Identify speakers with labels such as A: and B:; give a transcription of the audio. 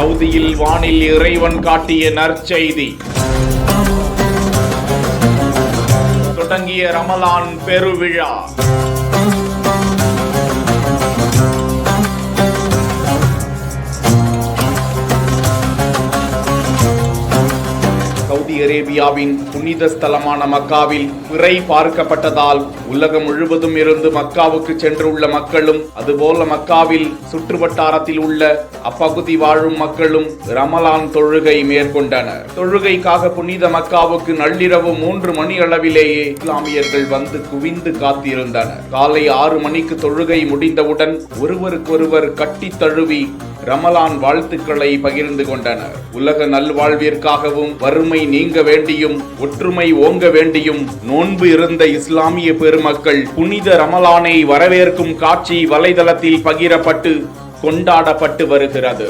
A: சவுதியில் வானில் இறைவன் காட்டிய நற்செய்தி. தொடங்கிய ரமலான் பெருவிழா. சவுதி அரேபியாவின் புனித ஸ்தலமான மக்காவில் பிறை பார்க்கப்பட்டதால் உலகம் முழுவதும் இருந்து மக்காவுக்கு சென்றுள்ள மக்களும் அதுபோல மக்காவில் சுற்றுவட்டாரத்தில் உள்ள அப்பகுதி வாழும் மக்களும் ரமலான் தொழுகை மேற்கொண்டனர். தொழுகைக்காக புனித மக்காவுக்கு நள்ளிரவு 3 மணி அளவிலேயே இஸ்லாமியர்கள் வந்து குவிந்து காத்திருந்தனர். காலை 6 மணிக்கு தொழுகை முடிந்தவுடன் ஒருவருக்கொருவர் கட்டி தழுவி ரமலான் வாழ்த்துக்களை பகிர்ந்து கொண்டனர். உலக நல்வாழ்விற்காகவும் வறுமை நீங்க வேண்டியும் ஒற்றுமை ஓங்க வேண்டியும் நோன்பு இருந்த இஸ்லாமிய பெருமக்கள் புனித ரமலானை வரவேற்கும் காட்சி வலைதளத்தில் பகிரப்பட்டு கொண்டாடப்பட்டு வருகிறது.